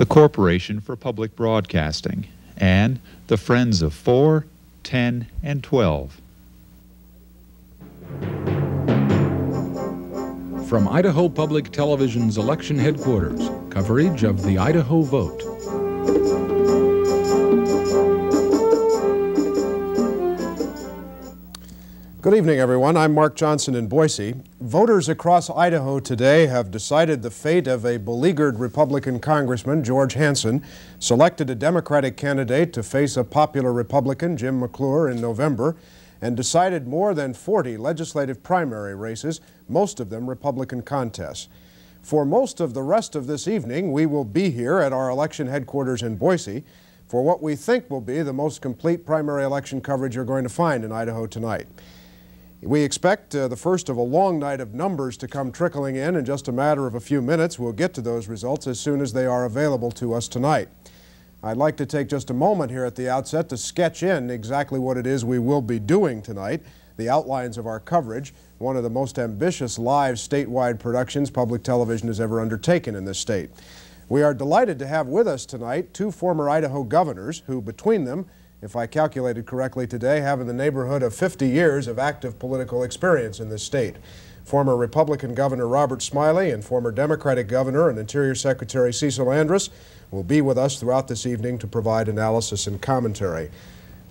the Corporation for Public Broadcasting, and the Friends of 4, 10, and 12. From Idaho Public Television's election headquarters, coverage of the Idaho vote. Good evening, everyone. I'm Mark Johnson in Boise. Voters across Idaho today have decided the fate of a beleaguered Republican Congressman, George Hansen, selected a Democratic candidate to face a popular Republican, Jim McClure, in November, and decided more than 40 legislative primary races, most of them Republican contests. For most of the rest of this evening, we will be here at our election headquarters in Boise for what we think will be the most complete primary election coverage you're going to find in Idaho tonight. We expect the first of a long night of numbers to come trickling in just a matter of a few minutes. We'll get to those results as soon as they are available to us tonight. I'd like to take just a moment here at the outset to sketch in exactly what it is we will be doing tonight, the outlines of our coverage, one of the most ambitious live statewide productions public television has ever undertaken in this state. We are delighted to have with us tonight two former Idaho governors who, between them, if I calculated correctly today, have in the neighborhood of 50 years of active political experience in this state. Former Republican Governor Robert Smylie and former Democratic Governor and Interior Secretary Cecil Andrus will be with us throughout this evening to provide analysis and commentary.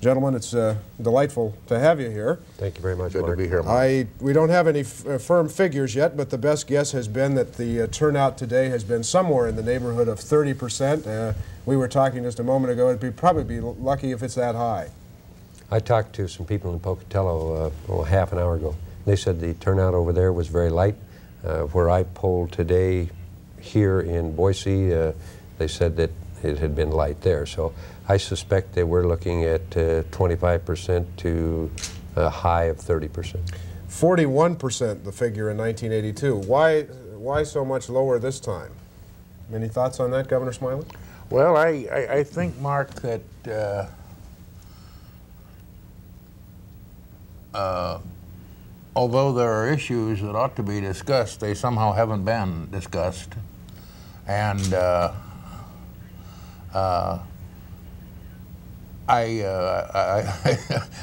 Gentlemen, it's delightful to have you here. Thank you very much, Good Mark. to be here, Mark. We don't have any firm figures yet, but the best guess has been that the turnout today has been somewhere in the neighborhood of 30%. We were talking just a moment ago, it'd probably be lucky if it's that high. I talked to some people in Pocatello half an hour ago. They said the turnout over there was very light. Where I polled today here in Boise, they said that it had been light there. So I suspect that we're looking at 25% to a high of 30%. 41%, the figure in 1982. Why so much lower this time? Any thoughts on that, Governor Smylie? Well, I think, Mark, that although there are issues that ought to be discussed, they somehow haven't been discussed. And I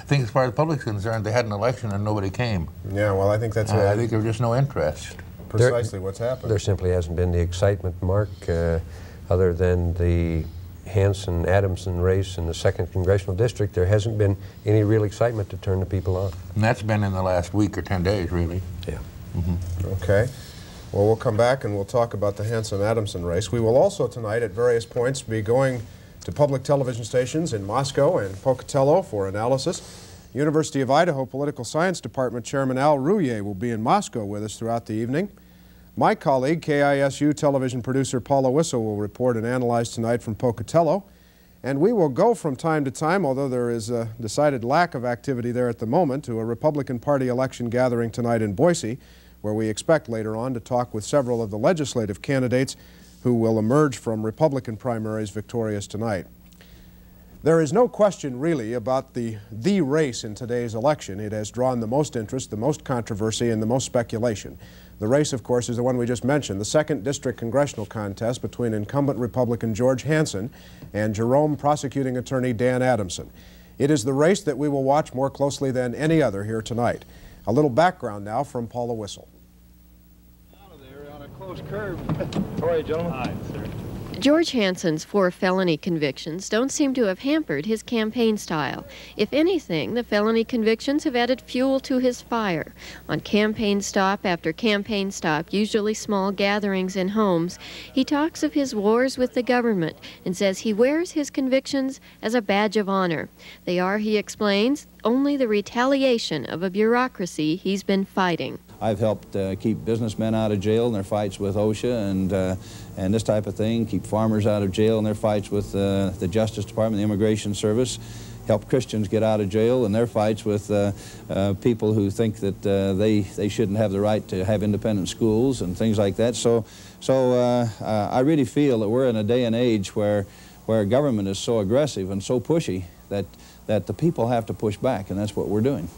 think as far as the public's concerned, they had an election and nobody came. Yeah, well, I think that's I think there was just no interest. Precisely what's happened. There simply hasn't been the excitement, Mark, other than the Hansen-Adamson race in the 2nd Congressional District. There hasn't been any real excitement to turn the people on. And that's been in the last week or 10 days, really. Yeah. Okay. Well, we'll come back and we'll talk about the Hansen-Adamson race. We will also tonight at various points be going to public television stations in Moscow and Pocatello for analysis. University of Idaho Political Science Department Chairman Al Rouillet will be in Moscow with us throughout the evening. My colleague, KISU television producer Paula Wissel, will report and analyze tonight from Pocatello. And we will go from time to time, although there is a decided lack of activity there at the moment, to a Republican Party election gathering tonight in Boise, where we expect later on to talk with several of the legislative candidates who will emerge from Republican primaries victorious tonight. There is no question really about the race in today's election. It has drawn the most interest, the most controversy, and the most speculation. The race, of course, is the one we just mentioned, the 2nd District Congressional contest between incumbent Republican George Hansen and Jerome prosecuting attorney Dan Adamson. It is the race that we will watch more closely than any other here tonight. A little background now from Paula Wissel. Out of there on a close curve. How are you, gentlemen? Hi, sir. George Hansen's 4 felony convictions don't seem to have hampered his campaign style. If anything, the felony convictions have added fuel to his fire. On campaign stop after campaign stop, usually small gatherings in homes, he talks of his wars with the government and says he wears his convictions as a badge of honor. They are, he explains, only the retaliation of a bureaucracy he's been fighting. I've helped keep businessmen out of jail in their fights with OSHA and this type of thing, keep farmers out of jail in their fights with the Justice Department, the Immigration Service, help Christians get out of jail in their fights with people who think that they shouldn't have the right to have independent schools and things like that. So I really feel that we're in a day and age where government is so aggressive and so pushy that the people have to push back, and that's what we're doing.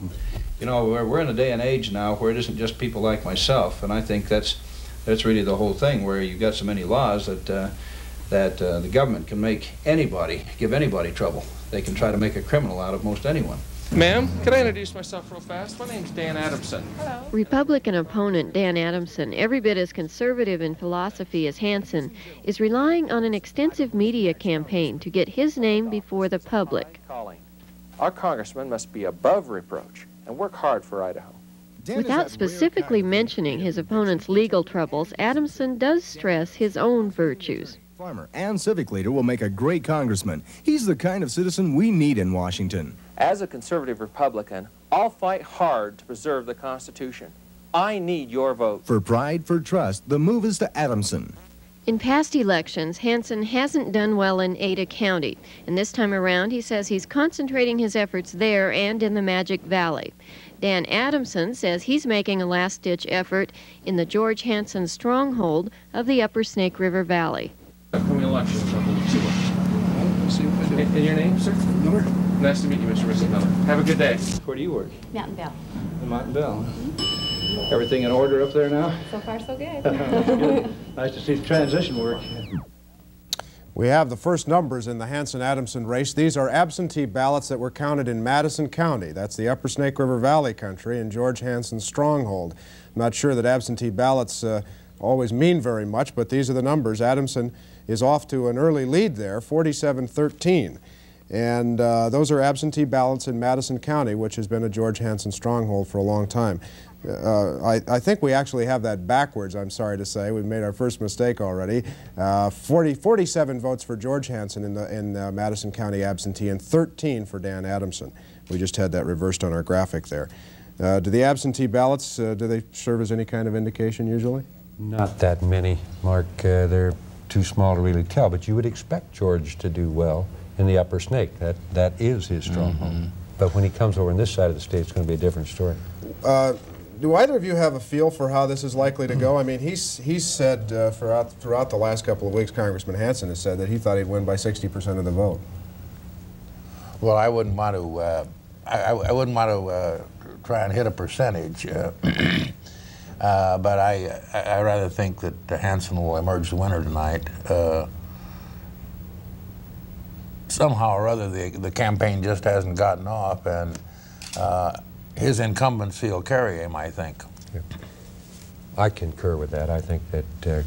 You know, we're in a day and age now where it isn't just people like myself, and I think that's really the whole thing, where you've got so many laws that that the government can make anybody, give anybody trouble. They can try to make a criminal out of most anyone. Ma'am, could I introduce myself real fast? My name's Dan Adamson. Hello. Republican opponent Dan Adamson, every bit as conservative in philosophy as Hansen, is relying on an extensive media campaign to get his name before the public. Our congressman must be above reproach and work hard for Idaho. Without specifically mentioning his opponent's legal troubles, Adamson does stress his own virtues. Farmer and civic leader will make a great congressman. He's the kind of citizen we need in Washington. As a conservative Republican, I'll fight hard to preserve the Constitution. I need your vote. For pride, for trust, the move is to Adamson. In past elections, Hansen hasn't done well in Ada County, and this time around he says he's concentrating his efforts there and in the Magic Valley. Dan Adamson says he's making a last-ditch effort in the George Hansen stronghold of the Upper Snake River Valley. Upcoming election a couple weeks ago. And your name, sir? Miller. Nice to meet you, Mr. Miller. Have a good day. Where do you work? Mountain Bell. In Mountain Bell. Everything in order up there now? So far, so good. Good. Nice to see the transition work. We have the first numbers in the Hansen-Adamson race. These are absentee ballots that were counted in Madison County. That's the Upper Snake River Valley country and George Hansen's stronghold. I'm not sure that absentee ballots always mean very much, but these are the numbers. Adamson is off to an early lead there, 47-13. And those are absentee ballots in Madison County, which has been a George Hansen stronghold for a long time. I think we actually have that backwards, I'm sorry to say. We've made our first mistake already. 47 votes for George Hansen in Madison County absentee and 13 for Dan Adamson. We just had that reversed on our graphic there. Do the absentee ballots, do they serve as any kind of indication usually? Not that many, Mark. They're too small to really tell, but you would expect George to do well in the Upper Snake. That is his stronghold. Mm-hmm. But when he comes over on this side of the state, it's going to be a different story. Do either of you have a feel for how this is likely to go? I mean, he's said throughout the last couple of weeks, Congressman Hansen has said that he thought he'd win by 60% of the vote. Well, I wouldn't want to. I wouldn't want to try and hit a percentage, but I rather think that Hansen will emerge the winner tonight. Somehow or other, the campaign just hasn't gotten off, and his incumbency will carry him, I think. Yeah. I concur with that. I think that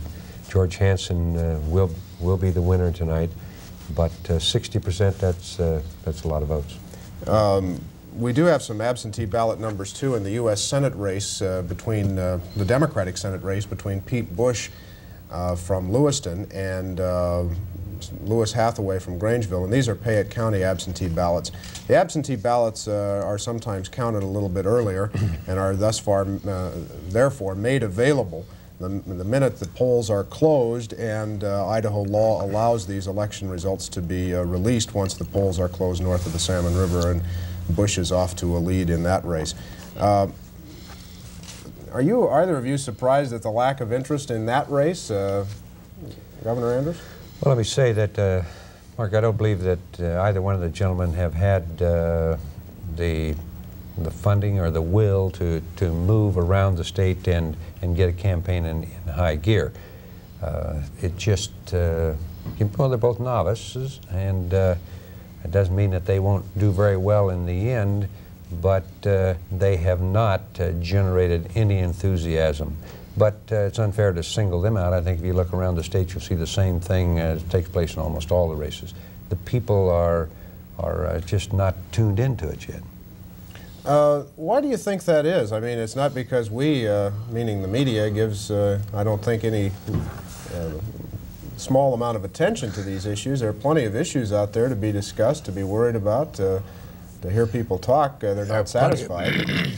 George Hansen will be the winner tonight, but 60%, that's a lot of votes. We do have some absentee ballot numbers, too, in the U.S. Senate race between the Democratic Senate race between Pete Bush from Lewiston and Lewis Hathaway from Grangeville, and these are Payette County absentee ballots. The absentee ballots are sometimes counted a little bit earlier and are thus far, therefore, made available the minute the polls are closed, and Idaho law allows these election results to be released once the polls are closed north of the Salmon River, and Bush is off to a lead in that race. Are either of you surprised at the lack of interest in that race, Governor Andrus? Well, let me say that, Mark, I don't believe that either one of the gentlemen have had the funding or the will to move around the state and get a campaign in high gear. It just, well, they're both novices, and it doesn't mean that they won't do very well in the end, but they have not generated any enthusiasm. But it's unfair to single them out. I think if you look around the state, you'll see the same thing takes place in almost all the races. The people are just not tuned into it yet. Why do you think that is? I mean, it's not because we, meaning the media, gives, I don't think, any small amount of attention to these issues. There are plenty of issues out there to be discussed, to be worried about, to hear people talk. They're not satisfied.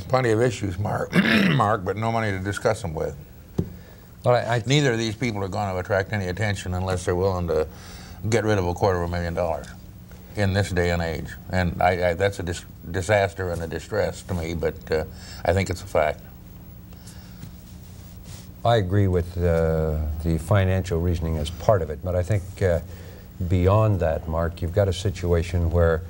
Plenty of issues, Mark, but no money to discuss them with. Well, neither of these people are going to attract any attention unless they're willing to get rid of $250,000 in this day and age. And that's a disaster and a distress to me, but I think it's a fact. I agree with the financial reasoning as part of it, but I think beyond that, Mark, you've got a situation where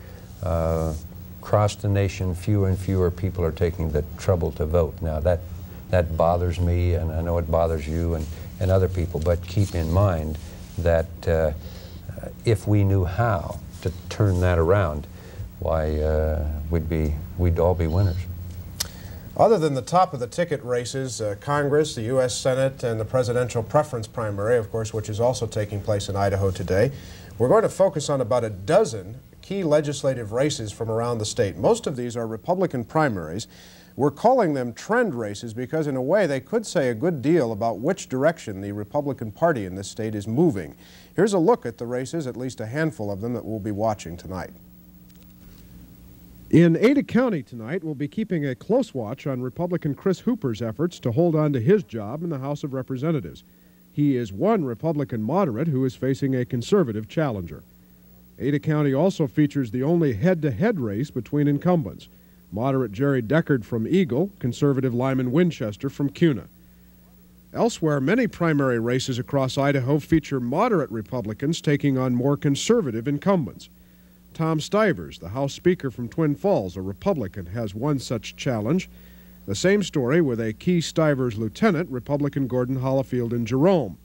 across the nation, fewer and fewer people are taking the trouble to vote. Now, that bothers me, and I know it bothers you and other people, but keep in mind that if we knew how to turn that around, why, we'd all be winners. Other than the top of the ticket races, Congress, the U.S. Senate, and the presidential preference primary, of course, which is also taking place in Idaho today, we're going to focus on about a dozen key legislative races from around the state. Most of these are Republican primaries. We're calling them trend races because, in a way, they could say a good deal about which direction the Republican Party in this state is moving. Here's a look at the races, at least a handful of them, that we'll be watching tonight. In Ada County tonight, we'll be keeping a close watch on Republican Chris Hooper's efforts to hold on to his job in the House of Representatives. He is one Republican moderate who is facing a conservative challenger. Ada County also features the only head-to-head race between incumbents: moderate Jerry Deckard from Eagle, conservative Lyman Winchester from Cuna. Elsewhere, many primary races across Idaho feature moderate Republicans taking on more conservative incumbents. Tom Stivers, the House Speaker from Twin Falls, a Republican, has one such challenge. The same story with a key Stivers lieutenant, Republican Gordon Hollifield in Jerome.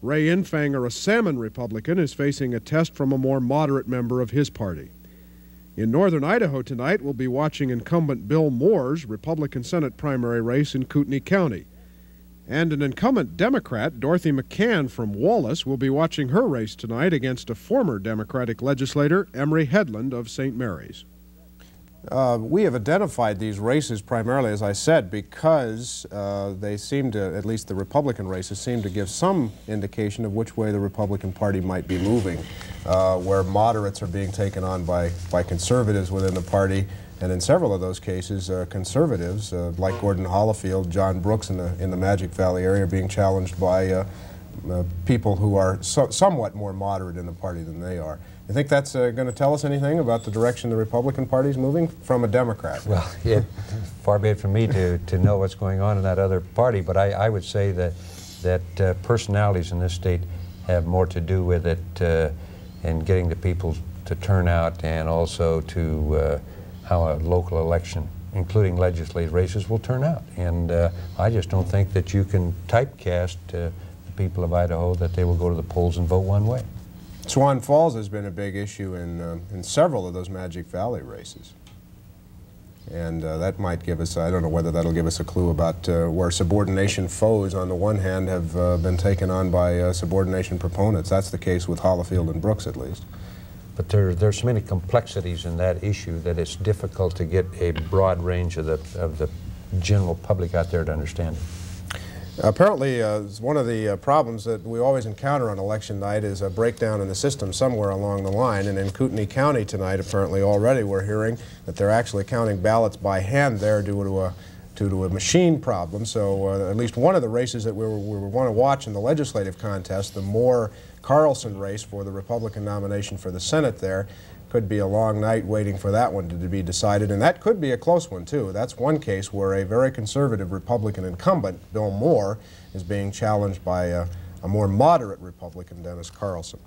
Ray Infanger, a Salmon Republican, is facing a test from a more moderate member of his party. In northern Idaho tonight, we'll be watching incumbent Bill Moore's Republican Senate primary race in Kootenai County. And an incumbent Democrat, Dorothy McCann from Wallace, will be watching her race tonight against a former Democratic legislator, Emery Headland of St. Mary's. We have identified these races primarily, as I said, because they seem to, at least the Republican races, seem to give some indication of which way the Republican Party might be moving, where moderates are being taken on by conservatives within the party. And in several of those cases, conservatives, like Gordon Hollifield, John Brooks in the Magic Valley area, are being challenged by people who are somewhat more moderate in the party than they are. You think that's going to tell us anything about the direction the Republican Party is moving from a Democrat? Well, far be it from me to know what's going on in that other party, but I would say that personalities in this state have more to do with it in getting the people to turn out, and also to how a local election, including legislative races, will turn out. And I just don't think that you can typecast the people of Idaho that they will go to the polls and vote one way. Swan Falls has been a big issue in several of those Magic Valley races. And that might give us, I don't know whether that'll give us a clue about where subordination foes on the one hand have been taken on by subordination proponents. That's the case with Hollifield and Brooks, at least. But there's so many complexities in that issue that it's difficult to get a broad range of the general public out there to understand it. Apparently, one of the problems that we always encounter on election night is a breakdown in the system somewhere along the line. And in Kootenai County tonight, apparently already we're hearing that they're actually counting ballots by hand there due to a machine problem. So at least one of the races that we want to watch in the legislative contest, the Moore Carlson race for the Republican nomination for the Senate there, could be a long night waiting for that one to be decided, and that could be a close one too. That's one case where a very conservative Republican incumbent, Bill Moore, is being challenged by a more moderate Republican, Dennis Carlson.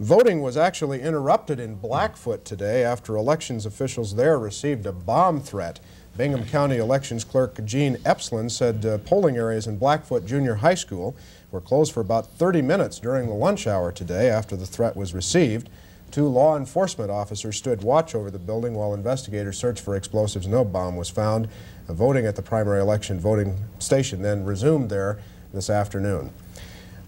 Voting was actually interrupted in Blackfoot today after elections officials there received a bomb threat. Bingham County Elections Clerk Gene Epslin said polling areas in Blackfoot Junior High School were closed for about 30 minutes during the lunch hour today after the threat was received. 2 law enforcement officers stood watch over the building while investigators searched for explosives. No bomb was found. Voting at the primary election voting station then resumed there this afternoon.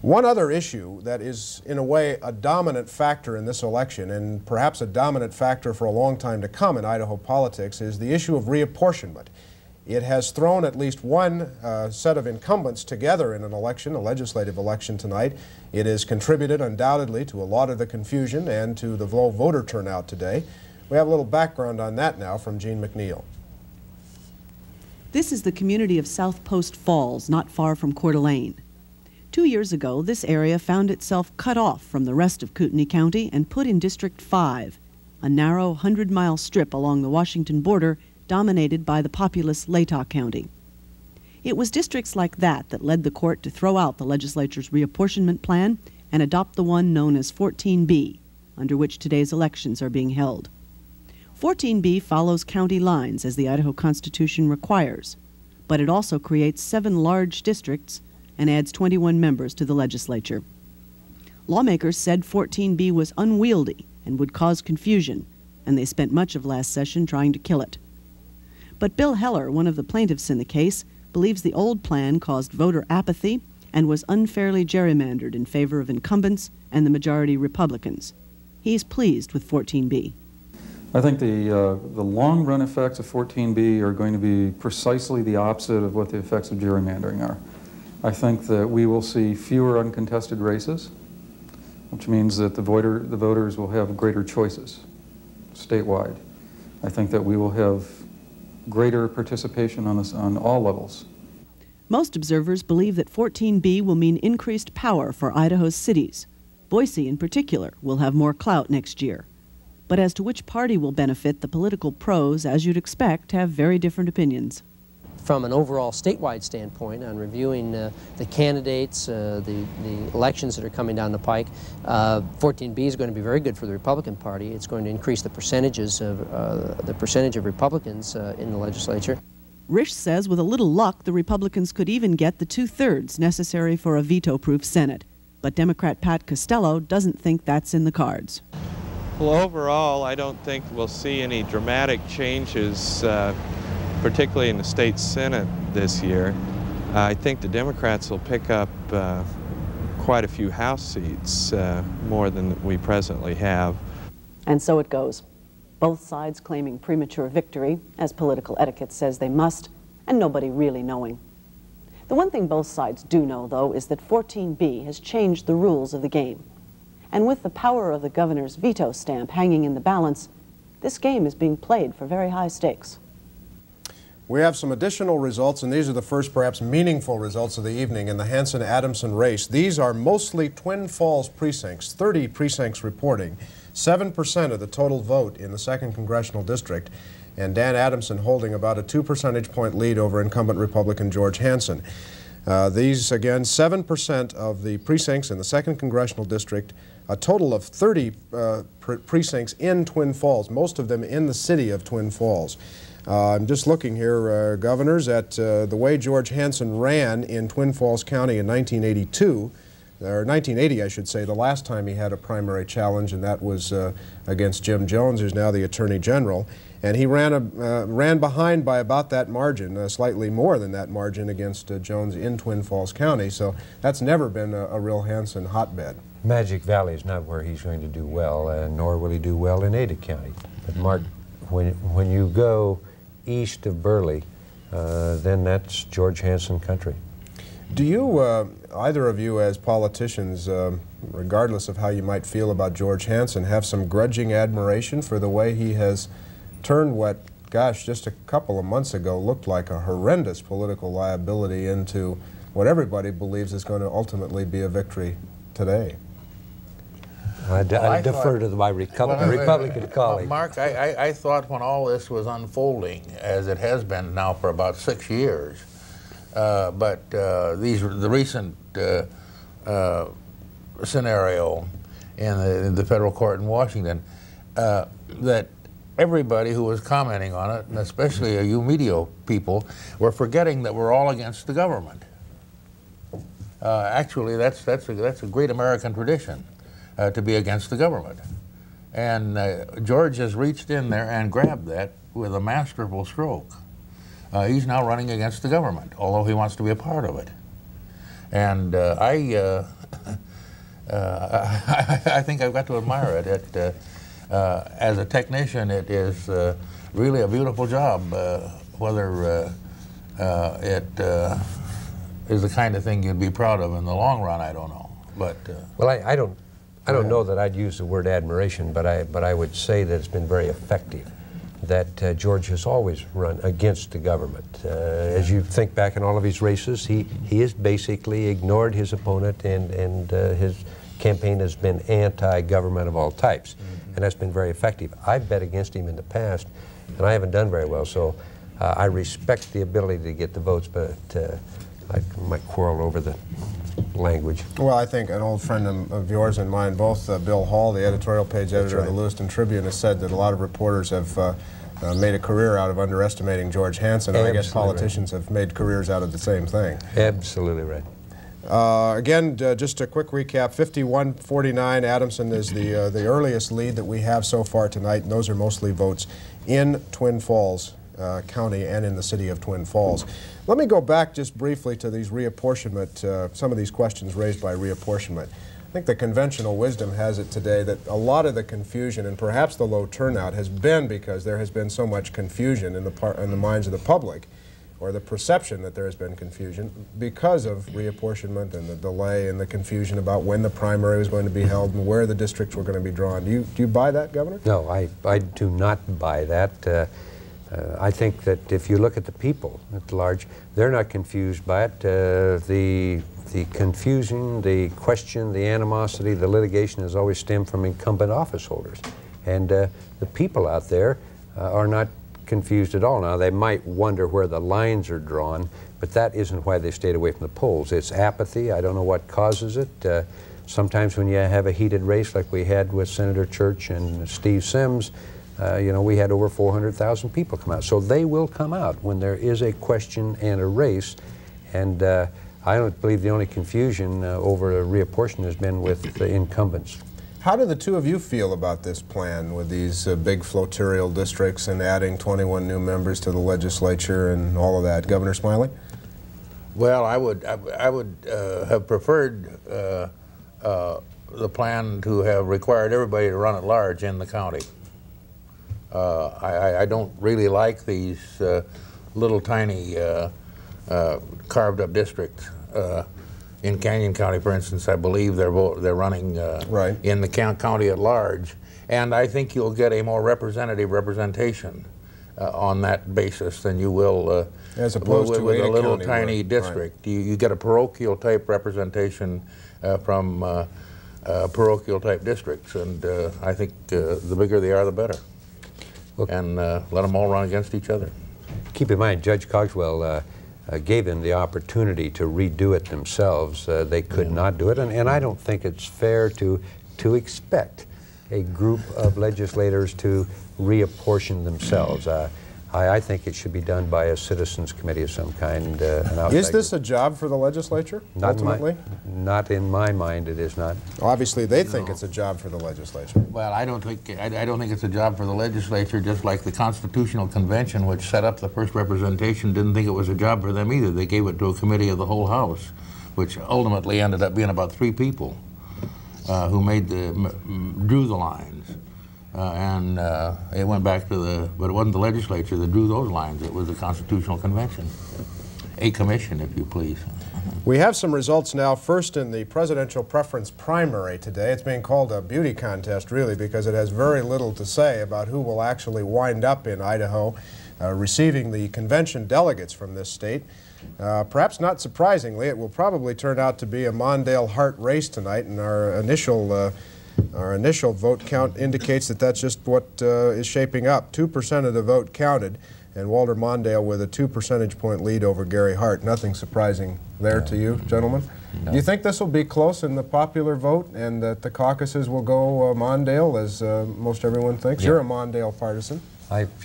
One other issue that is, in a way, a dominant factor in this election, and perhaps a dominant factor for a long time to come in Idaho politics, is the issue of reapportionment. It has thrown at least one set of incumbents together in an election, a legislative election tonight. It has contributed undoubtedly to a lot of the confusion and to the low voter turnout today. We have a little background on that now from Gene McNeil. This is the community of South Post Falls, not far from Coeur d'Alene. 2 years ago, this area found itself cut off from the rest of Kootenai County and put in District 5, a narrow 100-mile strip along the Washington border dominated by the populous Latah County. It was districts like that led the court to throw out the legislature's reapportionment plan and adopt the one known as 14B, under which today's elections are being held. 14B follows county lines as the Idaho Constitution requires, but it also creates 7 large districts and adds 21 members to the legislature. Lawmakers said 14B was unwieldy and would cause confusion, and they spent much of last session trying to kill it. But Bill Heller, one of the plaintiffs in the case, believes the old plan caused voter apathy and was unfairly gerrymandered in favor of incumbents and the majority Republicans. He's pleased with 14B. I think the long-run effects of 14B are going to be precisely the opposite of what the effects of gerrymandering are. I think that we will see fewer uncontested races, which means that the voters will have greater choices statewide. I think that we will have greater participation on all levels. Most observers believe that 14B will mean increased power for Idaho's cities. Boise, in particular, will have more clout next year. But as to which party will benefit, the political pros, as you'd expect, have very different opinions. From an overall statewide standpoint, on reviewing the candidates, the elections that are coming down the pike, 14B is going to be very good for the Republican Party. It's going to increase the percentage of Republicans in the legislature. Risch says with a little luck, the Republicans could even get the 2/3 necessary for a veto-proof Senate. But Democrat Pat Costello doesn't think that's in the cards. Well, overall, I don't think we'll see any dramatic changes, particularly in the state Senate this year. I think the Democrats will pick up quite a few House seats, more than we presently have. And so it goes. Both sides claiming premature victory, as political etiquette says they must, and nobody really knowing. The one thing both sides do know, though, is that 14B has changed the rules of the game. And with the power of the governor's veto stamp hanging in the balance, this game is being played for very high stakes. We have some additional results, and these are the first, perhaps meaningful results of the evening in the Hansen-Adamson race. These are mostly Twin Falls precincts, 30 precincts reporting, 7% of the total vote in the 2nd Congressional District, and Dan Adamson holding about a 2 percentage point lead over incumbent Republican George Hansen. These, again, 7% of the precincts in the 2nd Congressional District, a total of 30 precincts in Twin Falls, most of them in the city of Twin Falls. I'm just looking here, governors, at the way George Hansen ran in Twin Falls County in 1982, or 1980, I should say, the last time he had a primary challenge, and that was against Jim Jones, who's now the Attorney General. And he ran behind by about that margin, slightly more than that margin against Jones in Twin Falls County. So that's never been a real Hansen hotbed. Magic Valley is not where he's going to do well, nor will he do well in Ada County. But Mark, when you go east of Burley, then that's George Hansen country. Do you, either of you as politicians, regardless of how you might feel about George Hansen, have some grudging admiration for the way he has turned what, gosh, just a couple of months ago looked like a horrendous political liability into what everybody believes is going to ultimately be a victory today? I defer to my Republican colleague. Mark, I thought when all this was unfolding, as it has been now for about 6 years, but the recent scenario in the federal court in Washington, that everybody who was commenting on it, and especially you media people, were forgetting that we're all against the government. Actually, that's a great American tradition, to be against the government. And George has reached in there and grabbed that with a masterful stroke. He's now running against the government, although he wants to be a part of it. And I think I've got to admire it. As a technician, it is really a beautiful job. Whether it is the kind of thing you'd be proud of in the long run, I don't know. But well, I don't know that I'd use the word admiration, but I would say that it's been very effective. That George has always run against the government. As you think back in all of his races, he has basically ignored his opponent, and his campaign has been anti-government of all types. And that's been very effective. I've bet against him in the past, and I haven't done very well, so I respect the ability to get the votes, but I might quarrel over the language. Well, I think an old friend of yours and mine, both Bill Hall, the editorial page editor of the Lewiston Tribune, has said that a lot of reporters have made a career out of underestimating George Hansen, and I guess politicians have made careers out of the same thing. Absolutely right. Again, just a quick recap, 51-49, Adamson is the earliest lead that we have so far tonight, and those are mostly votes in Twin Falls County and in the city of Twin Falls. Let me go back just briefly to these reapportionment, some of these questions raised by reapportionment. I think the conventional wisdom has it today that a lot of the confusion and perhaps the low turnout has been because there has been so much confusion in the minds of the public, or the perception that there has been confusion because of reapportionment and the delay and the confusion about when the primary was going to be held and where the districts were going to be drawn. Do you buy that, Governor? No, I do not buy that. I think that if you look at the people at large, they're not confused by it. The confusion, the question, the animosity, the litigation has always stemmed from incumbent office holders. And the people out there are not confused at all. Now, they might wonder where the lines are drawn, but that isn't why they stayed away from the polls. It's apathy. I don't know what causes it. Sometimes when you have a heated race like we had with Senator Church and Steve Sims, you know, we had over 400,000 people come out. So they will come out when there is a question and a race. And I don't believe the only confusion over a reapportionment has been with the incumbents. How do the two of you feel about this plan with these big flotorial districts and adding 21 new members to the legislature and all of that? Governor Smylie? Well, I would have preferred the plan to have required everybody to run at large in the county. I don't really like these little tiny carved up districts. In Canyon County, for instance, I believe they're running right in the county at large, and I think you'll get a more representative representation on that basis than you will as opposed to with a little county tiny district. Right. You get a parochial type representation from parochial type districts, and I think the bigger they are, the better. Look, and let them all run against each other. Keep in mind, Judge Cogswell gave them the opportunity to redo it themselves. They could not do it, and I don't think it's fair to expect a group of legislators to reapportion themselves. I think it should be done by a citizens committee of some kind. Is this a job for the legislature, ultimately? Not in my mind, it is not. Obviously, they think it's a job for the legislature. Well, I don't think it's a job for the legislature, just like the Constitutional Convention, which set up the first representation, didn't think it was a job for them either. They gave it to a committee of the whole House, which ultimately ended up being about 3 people who drew the lines. And it went back to but it wasn't the legislature that drew those lines, it was the Constitutional Convention. A commission, if you please. We have some results now. First, in the presidential preference primary today. It's being called a beauty contest, really, because it has very little to say about who will actually wind up in Idaho receiving the convention delegates from this state. Perhaps not surprisingly, it will probably turn out to be a Mondale-Hart race tonight, and our initial vote count indicates that that's just what is shaping up. 2% of the vote counted, and Walter Mondale with a 2 percentage point lead over Gary Hart. Nothing surprising there to you, gentlemen? No. Do you think this will be close in the popular vote and that the caucuses will go Mondale, as most everyone thinks? Yeah. You're a Mondale partisan.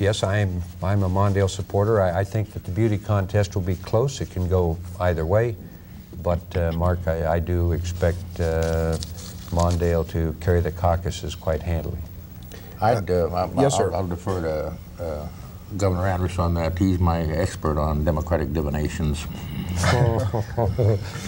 Yes, I'm a Mondale supporter. I think that the beauty contest will be close. It can go either way. But, Mark, I do expect Mondale to carry the caucuses quite handily. Yes, sir. I'll defer to Governor Andrus on that. He's my expert on Democratic divinations.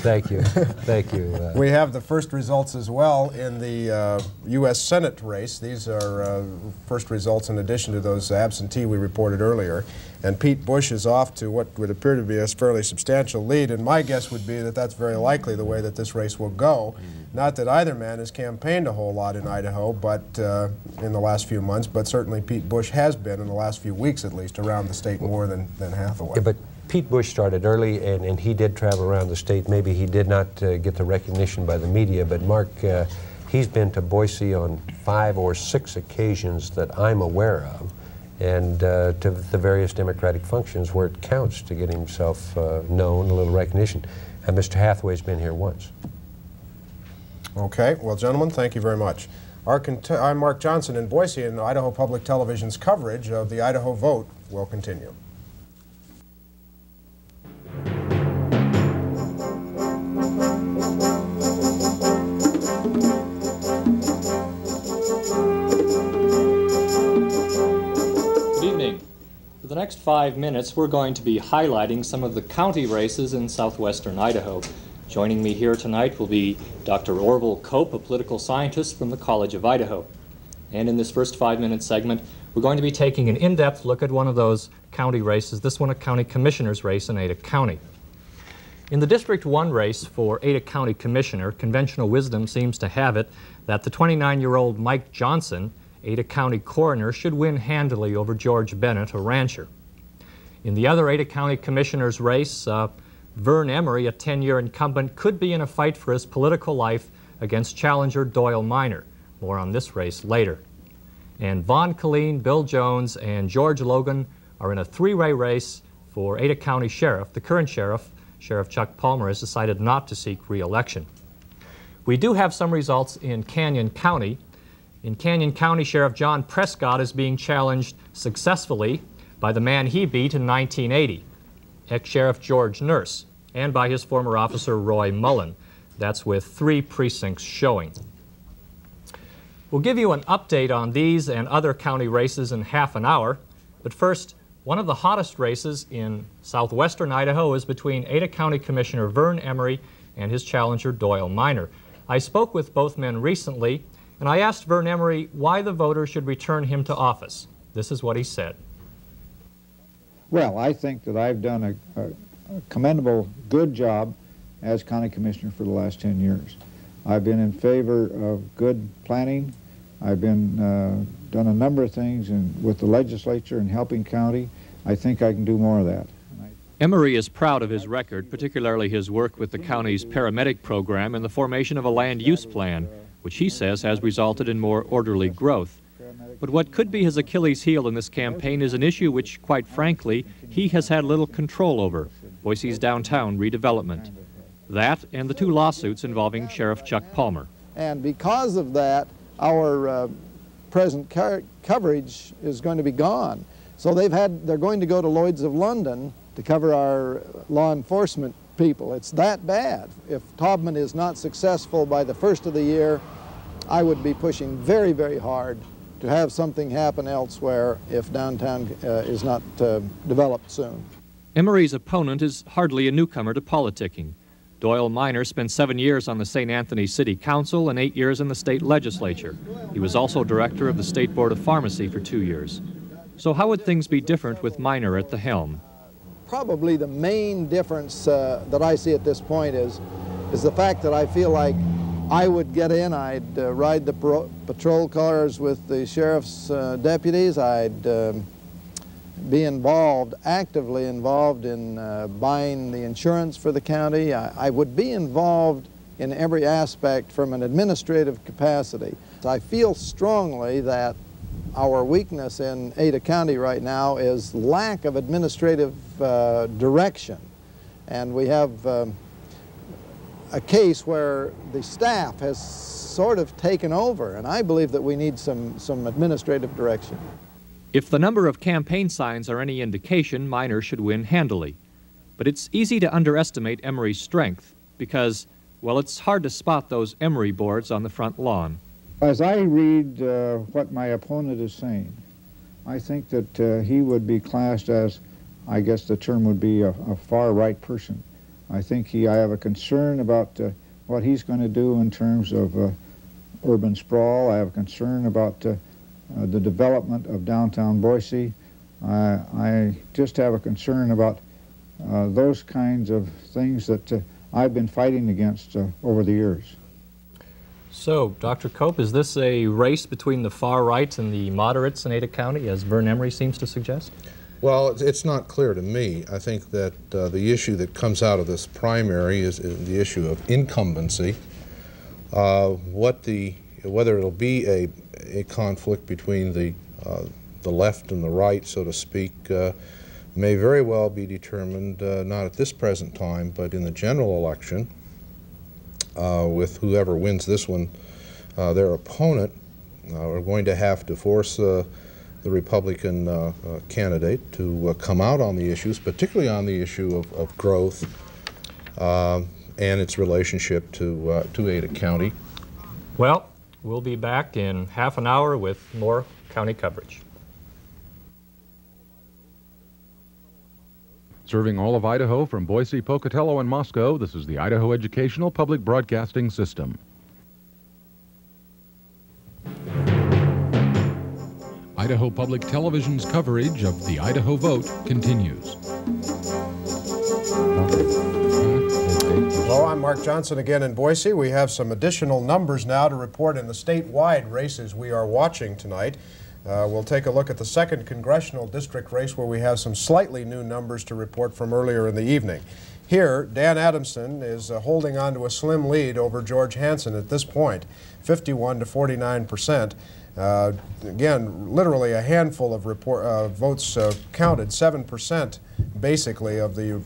Thank you. Thank you. We have the first results as well in the U.S. Senate race. These are first results in addition to those absentee we reported earlier. And Pete Bush is off to what would appear to be a fairly substantial lead, and my guess would be that that's very likely the way that this race will go. Not that either man has campaigned a whole lot in Idaho, but in the last few months, but certainly Pete Bush has been in the last few weeks at least around the state more than Hathaway. Yeah, but Pete Bush started early, and he did travel around the state. Maybe he did not get the recognition by the media, but Mark, he's been to Boise on 5 or 6 occasions that I'm aware of, and to the various Democratic functions where it counts to get himself known, a little recognition. And Mr. Hathaway's been here once. Okay, well, gentlemen, thank you very much. I'm Mark Johnson in Boise, and Idaho Public Television's coverage of the Idaho vote will continue. next 5 minutes, we're going to be highlighting some of the county races in southwestern Idaho. Joining me here tonight will be Dr. Orville Cope, a political scientist from the College of Idaho. And in this first 5-minute segment, we're going to be taking an in-depth look at one of those county races, this one a county commissioner's race in Ada County. In the District 1 race for Ada County Commissioner, conventional wisdom seems to have it that the 29-year-old Mike Johnson, Ada County coroner, should win handily over George Bennett, a rancher. In the other Ada County Commissioner's race, Vern Emery, a 10-year incumbent, could be in a fight for his political life against challenger Doyle Minor. More on this race later. And Vaughn Killeen, Bill Jones, and George Logan are in a 3-way race for Ada County Sheriff. The current sheriff, Sheriff Chuck Palmer, has decided not to seek re-election. We do have some results in Canyon County. In Canyon County, Sheriff John Prescott is being challenged successfully by the man he beat in 1980, ex-Sheriff George Nurse, and by his former officer Roy Mullen. That's with 3 precincts showing. We'll give you an update on these and other county races in half an hour, but first, one of the hottest races in southwestern Idaho is between Ada County Commissioner Vern Emery and his challenger Doyle Minor. I spoke with both men recently, and I asked Vern Emery why the voters should return him to office. This is what he said. Well, I think that I've done a commendable, good job as county commissioner for the last 10 years. I've been in favor of good planning. I've been done a number of things with the legislature and helping county. I think I can do more of that. Emery is proud of his record, particularly his work with the county's paramedic program and the formation of a land use plan, which he says has resulted in more orderly growth. But what could be his Achilles heel in this campaign is an issue which, quite frankly, he has had little control over, Boise's downtown redevelopment. That and the 2 lawsuits involving Sheriff Chuck Palmer. And because of that, our present coverage is going to be gone. So they're going to go to Lloyd's of London to cover our law enforcement people. It's that bad. If Taubman is not successful by the first of the year, I would be pushing very, very hard to have something happen elsewhere if downtown is not developed soon. Emery's opponent is hardly a newcomer to politicking. Doyle Minor spent 7 years on the St. Anthony City Council and 8 years in the state legislature. He was also director of the State Board of Pharmacy for 2 years. So how would things be different with Minor at the helm? Probably the main difference that I see at this point is the fact that I feel like I would get in, I'd ride the patrol cars with the sheriff's deputies, I'd be actively involved in buying the insurance for the county. I would be involved in every aspect from an administrative capacity. I feel strongly that our weakness in Ada County right now is lack of administrative direction. And we have a case where the staff has sort of taken over, and I believe that we need some administrative direction. If the number of campaign signs are any indication, Minor should win handily. But it's easy to underestimate Emery's strength because, well, it's hard to spot those Emery boards on the front lawn. As I read what my opponent is saying, I think that he would be classed as, I guess the term would be a far-right person. I think I have a concern about what he's going to do in terms of urban sprawl. I have a concern about the development of downtown Boise. I just have a concern about those kinds of things that I've been fighting against over the years. So, Dr. Cope, is this a race between the far right and the moderates in Ada County, as Vern Emery seems to suggest? Well, it's not clear to me. I think that the issue that comes out of this primary is the issue of incumbency. Whether it'll be a conflict between the left and the right, so to speak, may very well be determined not at this present time, but in the general election, with whoever wins this one, their opponent are going to have to force the Republican candidate to come out on the issues, particularly on the issue of growth and its relationship to Ada County. Well, we'll be back in half an hour with more county coverage. Serving all of Idaho from Boise, Pocatello, and Moscow, this is the Idaho Educational Public Broadcasting System. Idaho Public Television's coverage of the Idaho vote continues. Hello, I'm Mark Johnson again in Boise. We have some additional numbers now to report in the statewide races we are watching tonight. We'll take a look at the 2nd Congressional District race where we have some slightly new numbers to report from earlier in the evening. Here, Dan Adamson is holding on to a slim lead over George Hansen at this point, 51 to 49%. Again, literally a handful of votes counted, 7% basically of the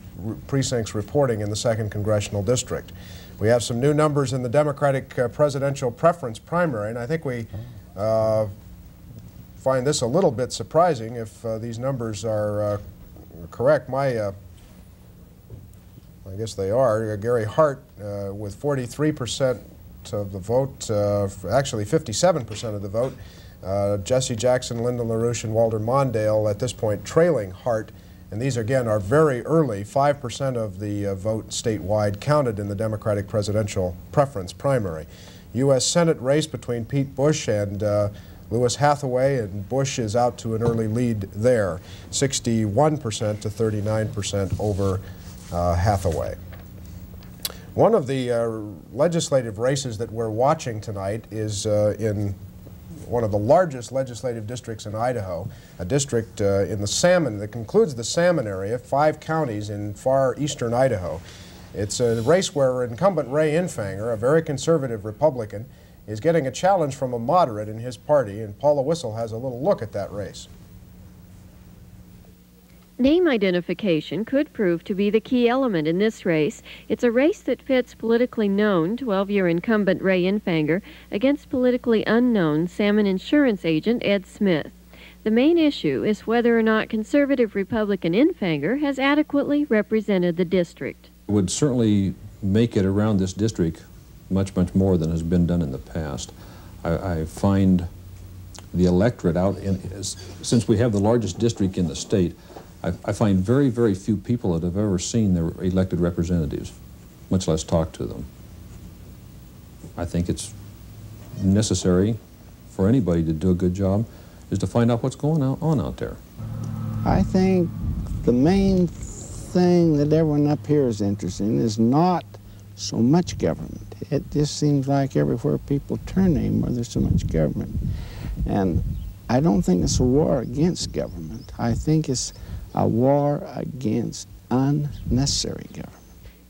precincts reporting in the 2nd Congressional District. We have some new numbers in the Democratic presidential preference primary, and I think we find this a little bit surprising if these numbers are correct. I guess they are. Gary Hart with 43% of the vote, actually 57% of the vote. Jesse Jackson, Lyndon LaRouche, and Walter Mondale at this point trailing Hart. And these again are very early. 5% of the vote statewide counted in the Democratic presidential preference primary. U.S. Senate race between Pete Bush and Lewis Hathaway, and Bush is out to an early lead there, 61% to 39% over Hathaway. One of the legislative races that we're watching tonight is in one of the largest legislative districts in Idaho, a district in the Salmon that concludes the Salmon area, 5 counties in far eastern Idaho. It's a race where incumbent Ray Infanger, a very conservative Republican, is getting a challenge from a moderate in his party, and Paula Whistle has a little look at that race. Name identification could prove to be the key element in this race. It's a race that pits politically known 12-year incumbent Ray Infanger against politically unknown Salmon insurance agent Ed Smith. The main issue is whether or not conservative Republican Infanger has adequately represented the district. It would certainly make it around this district much, much more than has been done in the past. I find the electorate out, since we have the largest district in the state, I find very, very few people that have ever seen their elected representatives, much less talked to them. I think it's necessary for anybody to do a good job is to find out what's going on out there. I think the main thing that everyone up here is interested in is not so much government. It just seems like everywhere people turn anymore, there's so much government. And I don't think it's a war against government. I think it's a war against unnecessary government.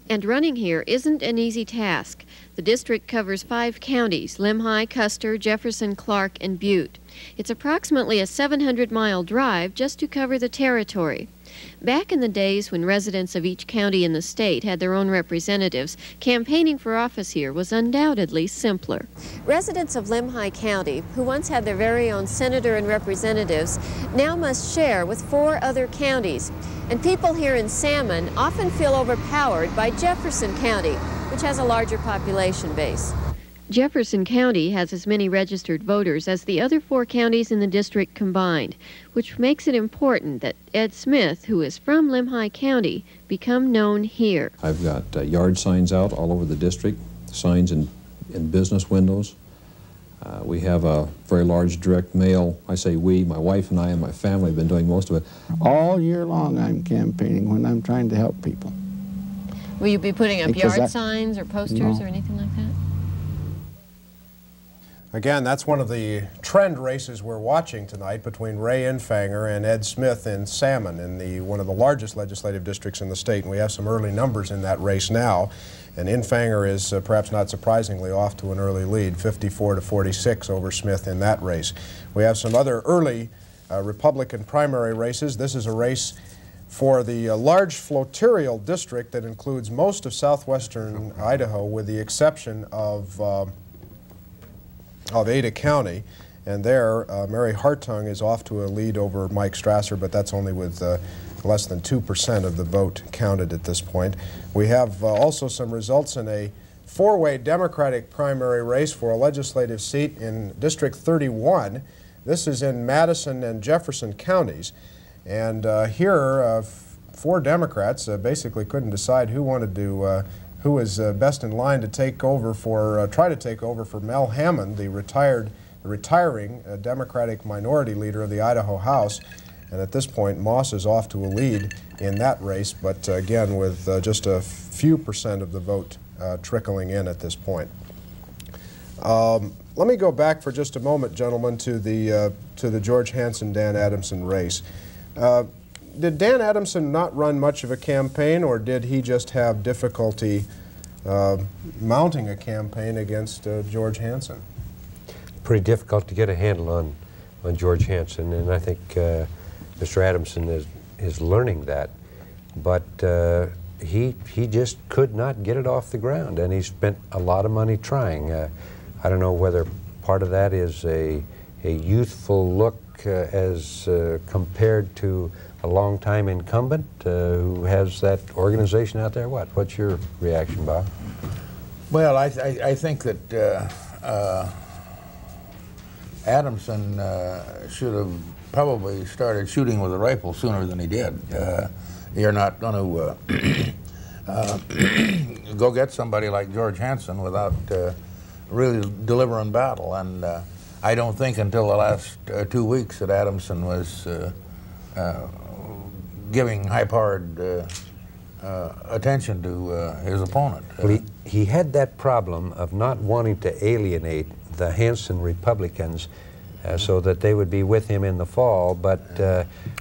And running here isn't an easy task. The district covers 5 counties, Lemhi, Custer, Jefferson, Clark, and Butte. It's approximately a 700-mile drive just to cover the territory. Back in the days when residents of each county in the state had their own representatives, campaigning for office here was undoubtedly simpler. Residents of Lemhi County, who once had their very own senator and representatives, now must share with 4 other counties. And people here in Salmon often feel overpowered by Jefferson County, which has a larger population base. Jefferson County has as many registered voters as the other 4 counties in the district combined, which makes it important that Ed Smith, who is from Lemhi County, become known here. I've got yard signs out all over the district, signs in business windows. We have a very large direct mail. I say we, my wife and I and my family have been doing most of it. All year long I'm campaigning when I'm trying to help people. Will you be putting up Because yard signs or posters or anything like that? Again, that's one of the trend races we're watching tonight between Ray Infanger and Ed Smith in Salmon, in one of the largest legislative districts in the state. And we have some early numbers in that race now. And Infanger is, perhaps not surprisingly, off to an early lead, 54 to 46 over Smith in that race. We have some other early Republican primary races. This is a race for the large flotarial district that includes most of southwestern Idaho, with the exception of Ada County. And there, Mary Hartung is off to a lead over Mike Strasser, but that's only with less than 2% of the vote counted at this point. We have also some results in a 4-way Democratic primary race for a legislative seat in District 31. This is in Madison and Jefferson counties. And here, four Democrats basically couldn't decide who wanted to, who was best in line to take over for, try to take over for Mel Hammond, the retiring Democratic minority leader of the Idaho House. And at this point, Moss is off to a lead in that race, but again, with just a few percent of the vote trickling in at this point. Let me go back for just a moment, gentlemen, to the George Hansen-Dan Adamson race. Did Dan Adamson not run much of a campaign, or did he just have difficulty mounting a campaign against George Hansen? Pretty difficult to get a handle on George Hansen, and I think Mr. Adamson is learning that. But he just could not get it off the ground, and he spent a lot of money trying. I don't know whether part of that is a youthful look as compared to a long-time incumbent who has that organization out there. What's your reaction, Bob? Well, I think that Adamson should have probably started shooting with a rifle sooner than he did. You're not going to go get somebody like George Hansen without really delivering battle, and I don't think until the last 2 weeks that Adamson was giving high-powered attention to his opponent. Well, he had that problem of not wanting to alienate the Hansen Republicans so that they would be with him in the fall, but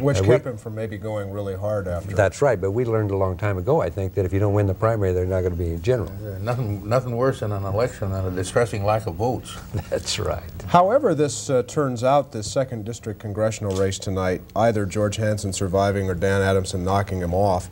which kept him from maybe going really hard after. That's right, but we learned a long time ago, I think, that if you don't win the primary, they're not going to be general. Nothing worse in an election than a distressing lack of votes. That's right. However this turns out, this 2nd District congressional race tonight, either George Hansen surviving or Dan Adamson knocking him off,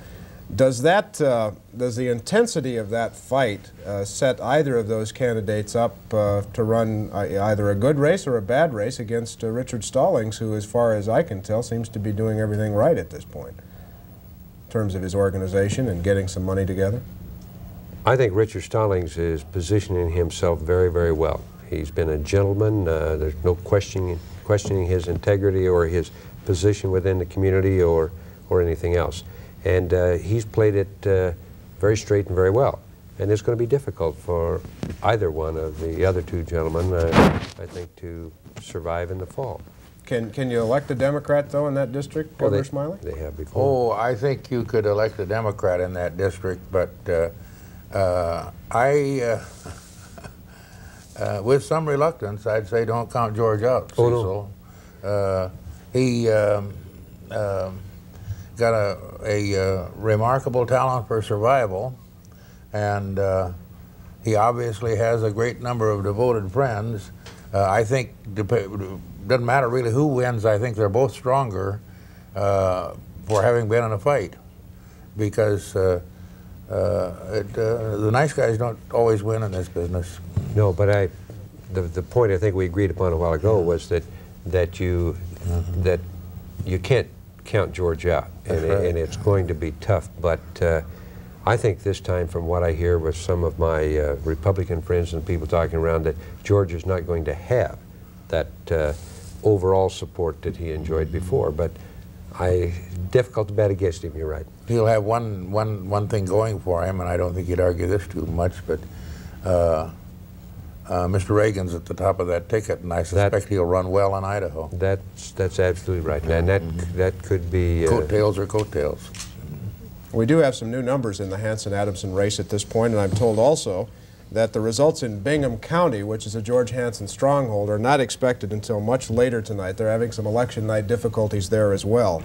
does the intensity of that fight set either of those candidates up to run either a good race or a bad race against Richard Stallings, who, as far as I can tell, seems to be doing everything right at this point in terms of his organization and getting some money together? I think Richard Stallings is positioning himself very, very well. He's been a gentleman. There's no questioning his integrity or his position within the community or anything else. And he's played it very straight and very well. And it's going to be difficult for either one of the other two gentlemen, I think, to survive in the fall. Can you elect a Democrat, though, in that district, Governor Smylie? They have before. Oh, I think you could elect a Democrat in that district, but with some reluctance, I'd say don't count George out, Cecil. Oh, no. He got a remarkable talent for survival, and he obviously has a great number of devoted friends. I think doesn't matter really who wins. I think they're both stronger for having been in a fight, because the nice guys don't always win in this business. No, but the point I think we agreed upon a while ago was that you can't count George out, and it's going to be tough. But I think this time, from what I hear with some of my Republican friends and people talking around, that George is not going to have that overall support that he enjoyed before. But difficult to bet against him. You're right. He'll have one thing going for him, and I don't think he'd argue this too much. But Mr. Reagan's at the top of that ticket, and I suspect he'll run well in Idaho. That's absolutely right, and that could be coattails or coattails. We do have some new numbers in the Hansen-Adamson race at this point, and I'm told also that the results in Bingham County, which is a George Hansen stronghold, are not expected until much later tonight. They're having some election night difficulties there as well.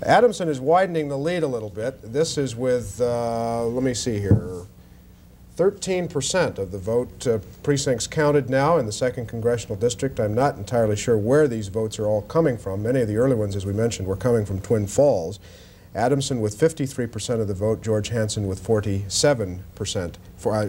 Adamson is widening the lead a little bit. This is with, let me see here, 13% of the vote precincts counted now in the 2nd Congressional District. I'm not entirely sure where these votes are all coming from. Many of the early ones, as we mentioned, were coming from Twin Falls. Adamson with 53% of the vote, George Hansen with 47%.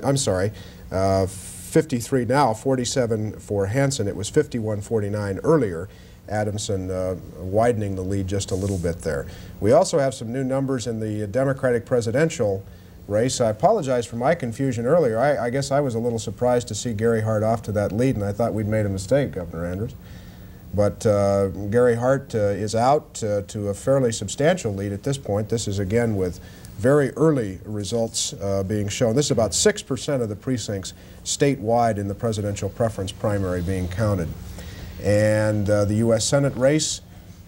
I'm sorry, 53 now, 47 for Hansen. It was 51-49 earlier. Adamson widening the lead just a little bit there. We also have some new numbers in the Democratic presidential race. I apologize for my confusion earlier. I guess I was a little surprised to see Gary Hart off to that lead, and I thought we'd made a mistake, Governor Andrus. But Gary Hart is out to a fairly substantial lead at this point. This is again with very early results being shown. This is about 6% of the precincts statewide in the presidential preference primary being counted. And the U.S. Senate race,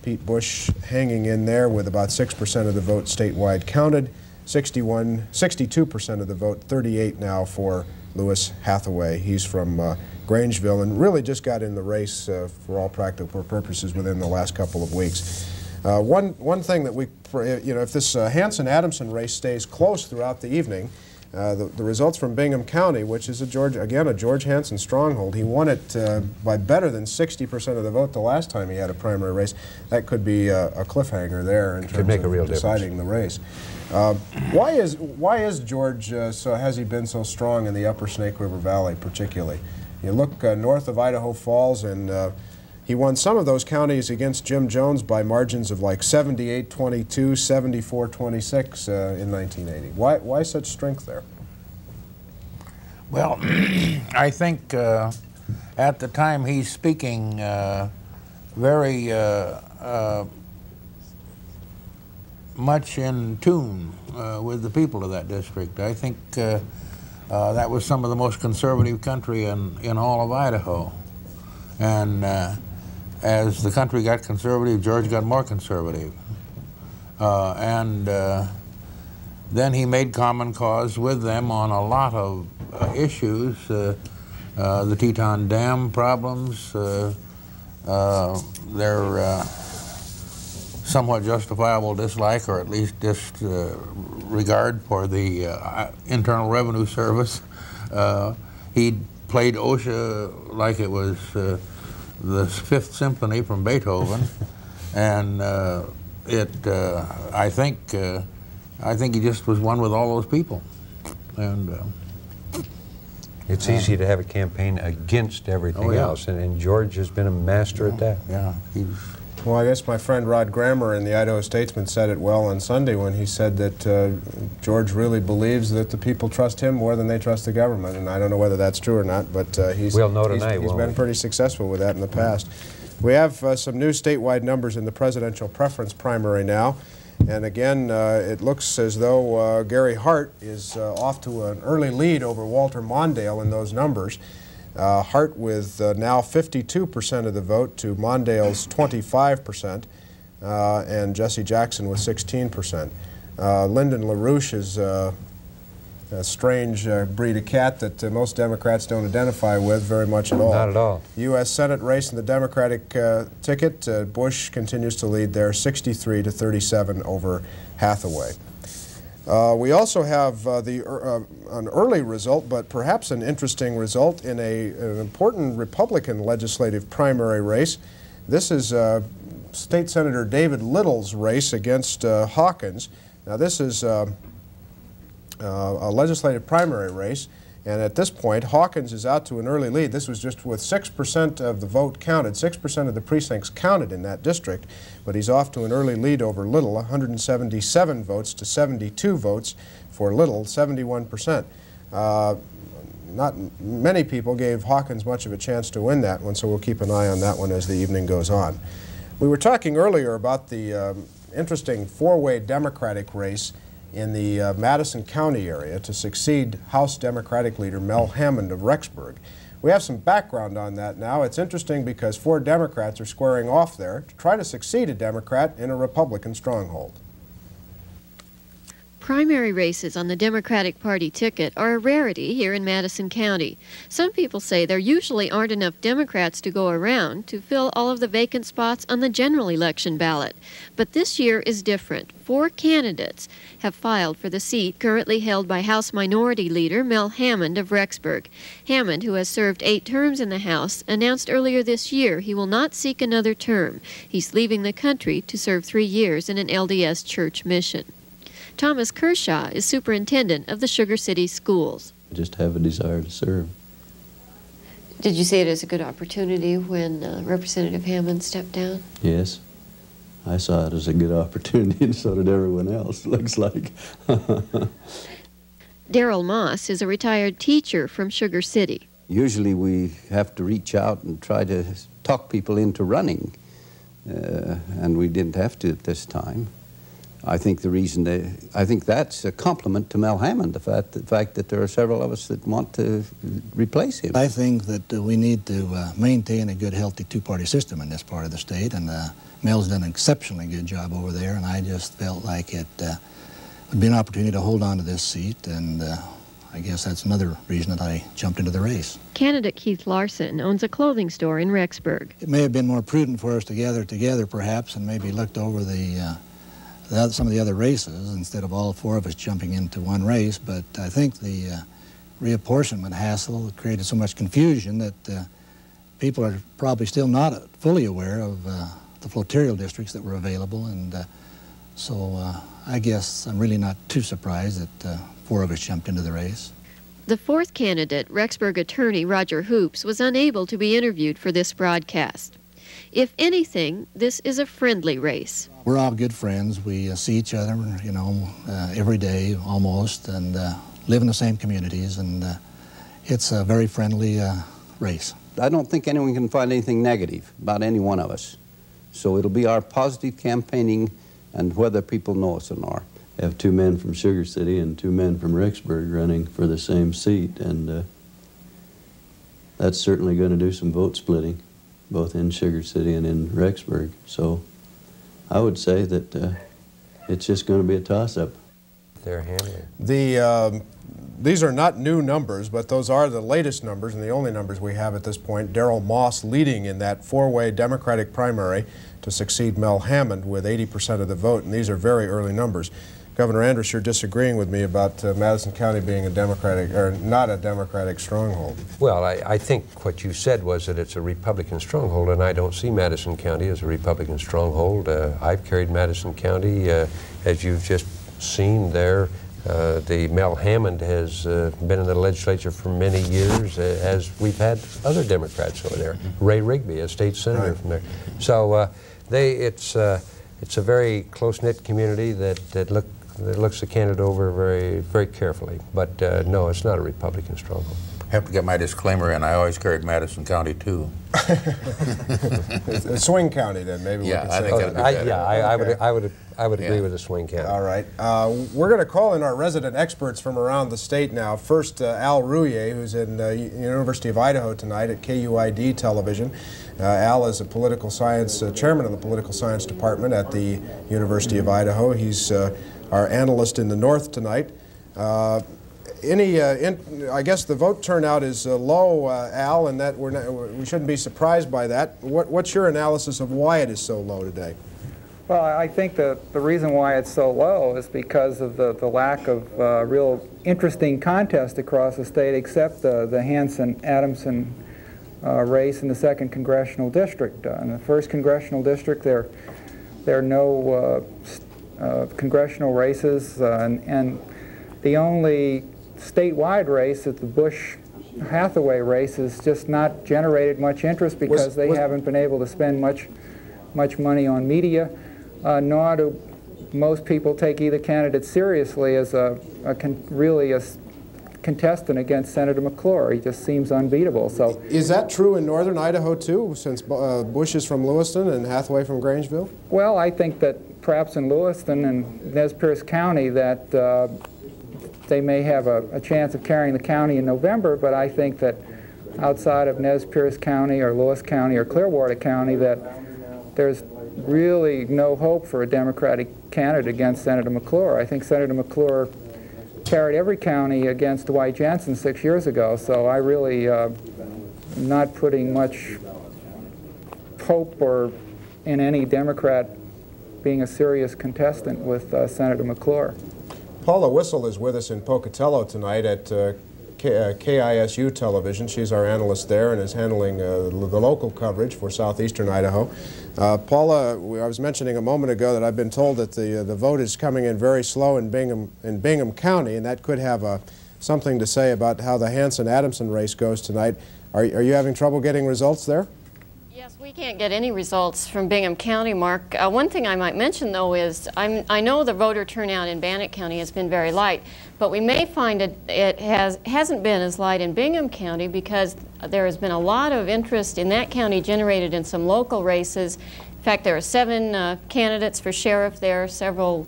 Pete Bush hanging in there with about 6% of the vote statewide counted, 62% of the vote, 38 now for Louis Hathaway. He's from Grangeville and really just got in the race for all practical purposes within the last couple of weeks. One thing that we, if this Hansen-Adamson race stays close throughout the evening, the results from Bingham County, which is a George Hansen stronghold, he won it by better than 60% of the vote the last time he had a primary race. That could be a cliffhanger there in terms of deciding the race. Why is George has he been so strong in the upper Snake River Valley particularly? You look north of Idaho Falls, and he won some of those counties against Jim Jones by margins of like 78-22, 74-26 in 1980. Why such strength there? Well, I think at the time he's speaking very much in tune with the people of that district. I think that was some of the most conservative country in all of Idaho. And as the country got conservative, George got more conservative. And then he made common cause with them on a lot of issues, the Teton Dam problems, their somewhat justifiable dislike, or at least disregard for the Internal Revenue Service. He played OSHA like it was the Fifth Symphony from Beethoven, and I think he just was one with all those people, and. It's easy to have a campaign against everything else, and George has been a master at that. Yeah. Well, I guess my friend Rod Grammer in the Idaho Statesman said it well on Sunday when he said that George really believes that the people trust him more than they trust the government, and I don't know whether that's true or not, but he's been pretty successful with that in the past. We have some new statewide numbers in the presidential preference primary now. And again, it looks as though Gary Hart is off to an early lead over Walter Mondale in those numbers. Hart with now 52% of the vote to Mondale's 25%, and Jesse Jackson with 16%. Lyndon LaRouche is a strange breed of cat that most Democrats don't identify with very much at all. Not at all. U.S. Senate race in the Democratic ticket, Bush continues to lead there, 63-37 over Hathaway. We also have an early result, but perhaps an interesting result in an important Republican legislative primary race. This is State Senator David Little's race against Hawkins. Now this is a legislative primary race, and at this point Hawkins is out to an early lead. This was just with 6% of the vote counted, 6% of the precincts counted in that district, but he's off to an early lead over Little, 177 votes to 72 votes for Little, 71%. Not many people gave Hawkins much of a chance to win that one, so we'll keep an eye on that one as the evening goes on. We were talking earlier about the interesting four-way Democratic race in the Madison County area to succeed House Democratic leader Mel Hammond of Rexburg. We have some background on that now. It's interesting because 4 Democrats are squaring off there to try to succeed a Democrat in a Republican stronghold. Primary races on the Democratic Party ticket are a rarity here in Madison County. Some people say there usually aren't enough Democrats to go around to fill all of the vacant spots on the general election ballot. But this year is different. 4 candidates have filed for the seat currently held by House Minority Leader Mel Hammond of Rexburg. Hammond, who has served 8 terms in the House, announced earlier this year he will not seek another term. He's leaving the country to serve 3 years in an LDS church mission. Thomas Kershaw is superintendent of the Sugar City schools. I just have a desire to serve. Did you see it as a good opportunity when Representative Hammond stepped down? Yes. I saw it as a good opportunity, and so did everyone else, it looks like. Darrell Moss is a retired teacher from Sugar City. Usually we have to reach out and try to talk people into running, and we didn't have to at this time. I think I think that's a compliment to Mel Hammond, the fact that there are several of us that want to replace him. I think that we need to maintain a good, healthy two-party system in this part of the state, and Mel's done an exceptionally good job over there, and I just felt like it would be an opportunity to hold on to this seat, and I guess that's another reason that I jumped into the race. Candidate Keith Larson owns a clothing store in Rexburg. It may have been more prudent for us to gather together, perhaps, and maybe looked over some of the other races instead of all four of us jumping into one race, but I think the reapportionment hassle created so much confusion that people are probably still not fully aware of the floterial districts that were available, and so I guess I'm really not too surprised that four of us jumped into the race. The fourth candidate, Rexburg attorney Roger Hoops, was unable to be interviewed for this broadcast. If anything, this is a friendly race. We're all good friends. We see each other, you know, every day almost, and live in the same communities, and it's a very friendly race. I don't think anyone can find anything negative about any one of us. So it'll be our positive campaigning and whether people know us or not. We have two men from Sugar City and two men from Rexburg running for the same seat, and that's certainly going to do some vote splitting, both in Sugar City and in Rexburg. So I would say that it's just going to be a toss-up. They're handling. These are not new numbers, but those are the latest numbers and the only numbers we have at this point. Darrell Moss leading in that four-way Democratic primary to succeed Mel Hammond with 80% of the vote, and these are very early numbers. Governor Andrus, you're disagreeing with me about Madison County being a Democratic, or not a Democratic stronghold. Well, I think what you said was that it's a Republican stronghold, and I don't see Madison County as a Republican stronghold. I've carried Madison County, as you've just seen there. The Mel Hammond has been in the legislature for many years, as we've had other Democrats over there. Ray Rigby, a state senator from there. So it's a very close-knit community that looks the candidate over very, very carefully. But no, it's not a Republican stronghold. I have to get my disclaimer in. I always carried Madison County, too. A swing county, then, maybe yeah, we can say. I would agree with the swing county. All right. We're going to call in our resident experts from around the state now. First, Al Rouillet, who's in University of Idaho tonight at KUID television. Al is a political science, chairman of the political science department at the University of Idaho. He's our analyst in the north tonight. I guess the vote turnout is low, Al, and that we shouldn't be surprised by that. What's your analysis of why it is so low today? Well, I think the reason why it's so low is because of the lack of real interesting contest across the state, except the Hanson-Adamson race in the 2nd Congressional District. In the 1st Congressional District, there are no congressional races, and the only statewide race at the Bush-Hathaway race has just not generated much interest because they haven't been able to spend much money on media, nor do most people take either candidate seriously as really a contestant against Senator McClure. He just seems unbeatable. So, is that true in northern Idaho too, since Bush is from Lewiston and Hathaway from Grangeville? Well, I think that perhaps in Lewiston and Nez Perce County that they may have a chance of carrying the county in November, but I think that outside of Nez Perce County or Lewis County or Clearwater County that there's really no hope for a Democratic candidate against Senator McClure. I think Senator McClure carried every county against Dwight Jensen 6 years ago, so I really am not putting much hope in any Democrat being a serious contestant with Senator McClure. Paula Whistle is with us in Pocatello tonight at KISU television. She's our analyst there and is handling the local coverage for southeastern Idaho. Paula, I was mentioning a moment ago that I've been told that the vote is coming in very slow in Bingham County, and that could have something to say about how the Hanson-Adamson race goes tonight. Are you having trouble getting results there? Yeah, Yes, we can't get any results from Bingham County, Mark. One thing I might mention, though, is I know the voter turnout in Bannock County has been very light, but we may find it hasn't been as light in Bingham County because there has been a lot of interest in that county generated in some local races. In fact, there are 7 candidates for sheriff there, several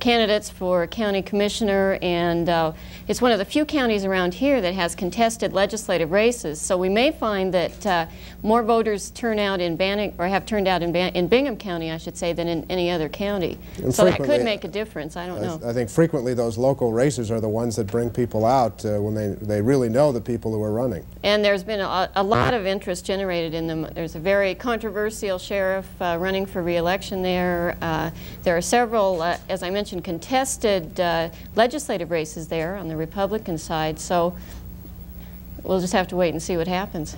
candidates for county commissioner, and it's one of the few counties around here that has contested legislative races. So we may find that more voters turn out in Bannock, or have turned out in Bingham County, I should say, than in any other county. And so that could make a difference. I don't know. I think frequently those local races are the ones that bring people out when they really know the people who are running. And there's been a lot of interest generated in them. There's a very controversial sheriff running for re-election there. There are several, as I mentioned, contested legislative races there on the Republican side. So we'll just have to wait and see what happens.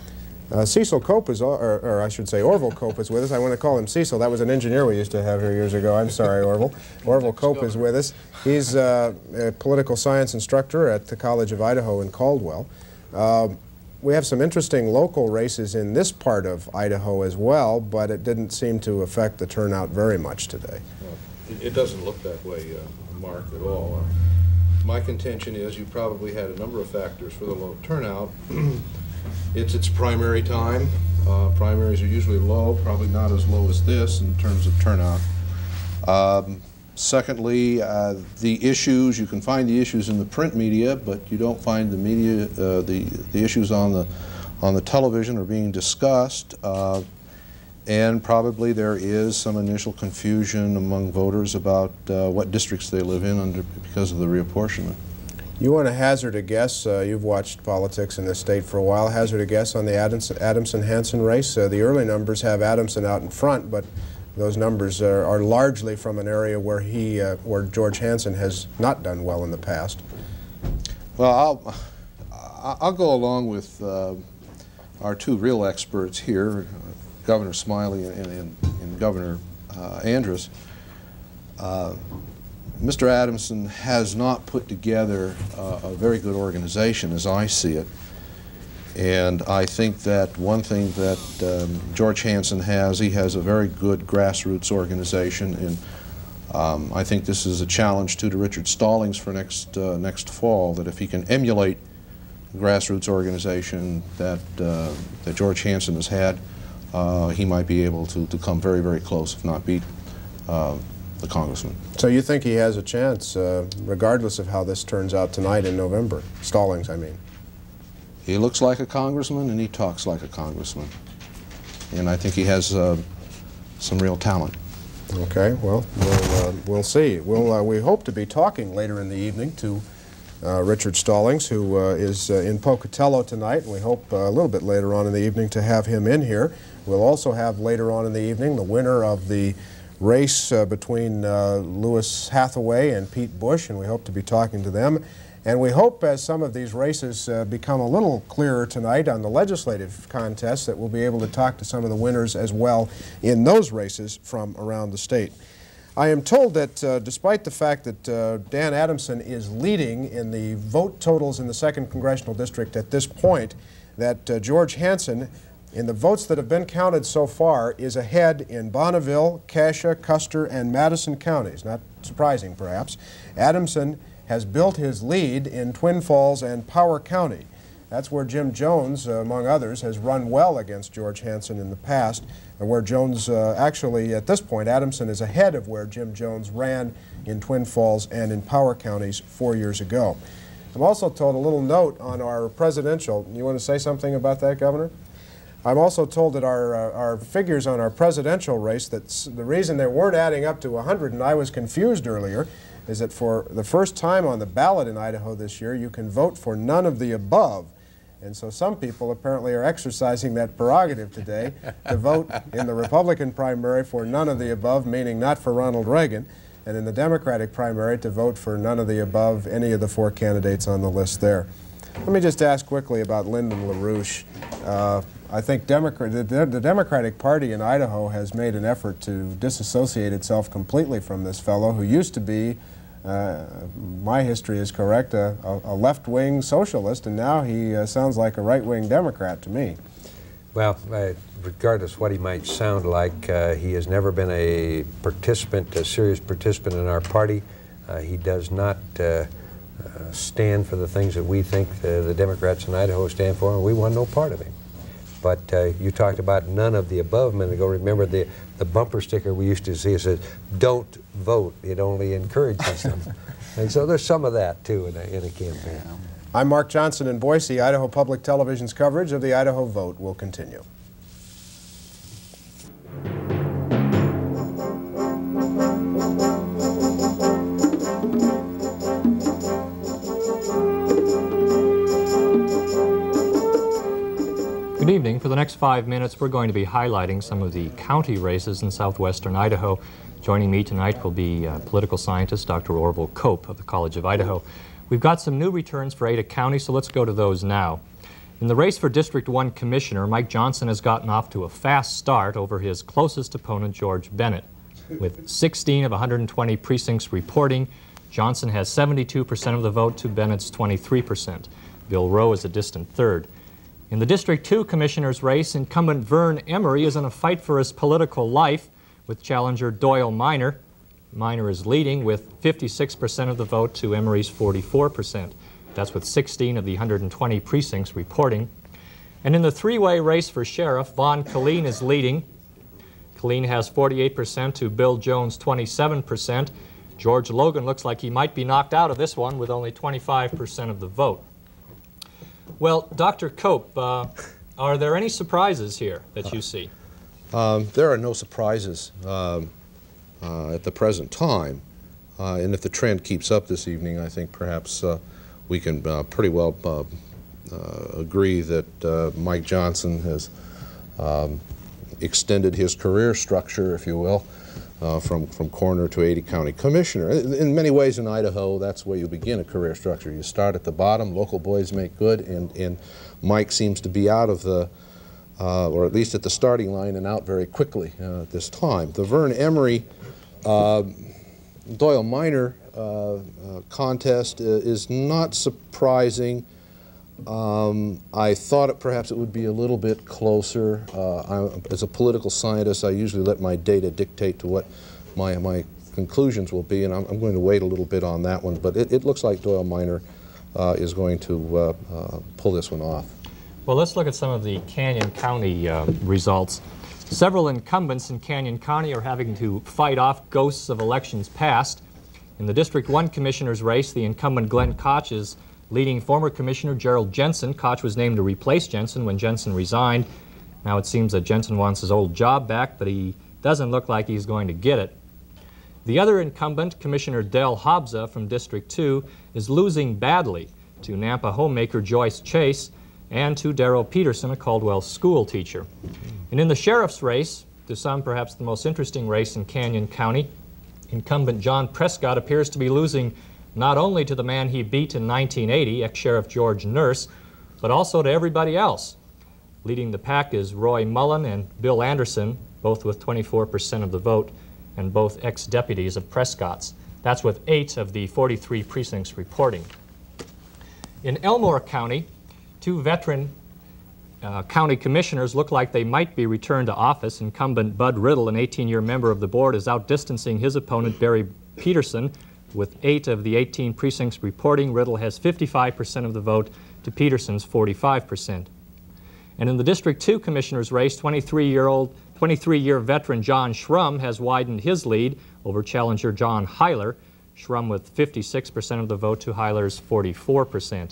Cecil Cope is, or I should say Orville Cope is with us. I want to call him Cecil. That was an engineer we used to have here years ago. I'm sorry, Orville. Orville Cope is with us. He's a political science instructor at the College of Idaho in Caldwell. We have some interesting local races in this part of Idaho as well, but it didn't seem to affect the turnout very much today. It doesn't look that way, Mark, at all. My contention is you probably had a number of factors for the low turnout. It's primary time. Primaries are usually low, probably not as low as this in terms of turnout. Secondly, the issues, you can find the issues in the print media, but you don't find the media, the issues on the television are being discussed. And probably there is some initial confusion among voters about what districts they live in because of the reapportionment. You want to hazard a guess? You've watched politics in this state for a while. Hazard a guess on the Adamson-Hansen race. The early numbers have Adamson out in front, but those numbers are largely from an area where where George Hansen has not done well in the past. Well, I'll go along with our 2 real experts here, Governor Smylie and Governor Andrus. Mr. Adamson has not put together a very good organization as I see it. And I think that one thing that George Hansen has, he has a very good grassroots organization. And I think this is a challenge to Richard Stallings for next fall, that if he can emulate the grassroots organization that George Hansen has had, he might be able to come very, very close, if not beat the congressman. So you think he has a chance, regardless of how this turns out tonight in November? Stallings, I mean. He looks like a congressman and he talks like a congressman. And I think he has some real talent. Okay, well, we'll see. We hope to be talking later in the evening to Richard Stallings, who is in Pocatello tonight, and we hope a little bit later on in the evening to have him in here. We'll also have later on in the evening the winner of the race between Lewis Hathaway and Pete Bush, and we hope to be talking to them. And we hope, as some of these races become a little clearer tonight on the legislative contests, that we'll be able to talk to some of the winners as well in those races from around the state. I am told that despite the fact that Dan Adamson is leading in the vote totals in the 2nd Congressional District at this point, that George Hansen, in the votes that have been counted so far, is ahead in Bonneville, Cassia, Custer, and Madison counties. Not surprising, perhaps. Adamson has built his lead in Twin Falls and Power County. That's where Jim Jones, among others, has run well against George Hansen in the past, and where Jones actually, at this point, Adamson is ahead of where Jim Jones ran in Twin Falls and in Power counties 4 years ago. I'm also told a little note on our presidential. You want to say something about that, Governor? I'm also told that our figures on our presidential race, that the reason they weren't adding up to 100, and I was confused earlier, is that for the first time on the ballot in Idaho this year, you can vote for none of the above. And so some people apparently are exercising that prerogative today to vote in the Republican primary for none of the above, meaning not for Ronald Reagan, and in the Democratic primary to vote for none of the above, any of the 4 candidates on the list there. Let me just ask quickly about Lyndon LaRouche. I think the Democratic Party in Idaho has made an effort to disassociate itself completely from this fellow who used to be, my history is correct, a left-wing socialist, and now he sounds like a right-wing Democrat to me. Well, regardless what he might sound like, he has never been a participant, a serious participant in our party. He does not stand for the things that we think the Democrats in Idaho stand for, and we want no part of him. But you talked about none of the above a minute ago. Remember the bumper sticker we used to see, it says, "Don't vote, it only encourages them." And so there's some of that, too, in a campaign. I'm Mark Johnson in Boise. Idaho Public Television's coverage of the Idaho vote will continue. Good evening. For the next 5 minutes, we're going to be highlighting some of the county races in southwestern Idaho. Joining me tonight will be political scientist Dr. Orville Cope of the College of Idaho. We've got some new returns for Ada County, so let's go to those now. In the race for District 1 Commissioner, Mike Johnson has gotten off to a fast start over his closest opponent, George Bennett. With 16 of 120 precincts reporting, Johnson has 72% of the vote to Bennett's 23%. Bill Rowe is a distant third. In the District 2 Commissioner's race, incumbent Vern Emery is in a fight for his political life with challenger Doyle Minor. Minor is leading with 56% of the vote to Emery's 44%. That's with 16 of the 120 precincts reporting. And in the three-way race for sheriff, Vaughn Killeen is leading. Killeen has 48% to Bill Jones' 27%. George Logan looks like he might be knocked out of this one with only 25% of the vote. Well, Dr. Cope, are there any surprises here that you see? There are no surprises at the present time, and if the trend keeps up this evening, I think perhaps we can pretty well agree that Mike Johnson has extended his career structure, if you will, from coroner to Ada County Commissioner. In many ways in Idaho, that's where you begin a career structure. You start at the bottom, local boys make good, and Mike seems to be out of the or at least at the starting line and out very quickly at this time. The Vern Emery Doyle Minor contest is not surprising. I thought perhaps it would be a little bit closer. As a political scientist, I usually let my data dictate to what my conclusions will be, and I'm going to wait a little bit on that one. But it looks like Doyle Minor is going to pull this one off. Well, let's look at some of the Canyon County results. Several incumbents in Canyon County are having to fight off ghosts of elections past. In the District 1 Commissioner's race, the incumbent Glenn Koch is leading former Commissioner Gerald Jensen. Koch was named to replace Jensen when Jensen resigned. Now it seems that Jensen wants his old job back, but he doesn't look like he's going to get it. The other incumbent, Commissioner Del Hobza from District 2, is losing badly to Nampa homemaker Joyce Chase and to Darrell Peterson, a Caldwell school teacher. And in the sheriff's race, to some perhaps the most interesting race in Canyon County, incumbent John Prescott appears to be losing not only to the man he beat in 1980, ex-Sheriff George Nurse, but also to everybody else. Leading the pack is Roy Mullen and Bill Anderson, both with 24% of the vote, and both ex-deputies of Prescott's. That's with 8 of the 43 precincts reporting. In Elmore County, 2 veteran county commissioners look like they might be returned to office. Incumbent Bud Riddle, an 18-year member of the board, is outdistancing his opponent Barry Peterson with 8 of the 18 precincts reporting. Riddle has 55% of the vote to Peterson's 45%. And in the District 2 Commissioner's race, 23-year veteran John Schrum has widened his lead over challenger John Heiler. Schrum with 56% of the vote to Heiler's 44%.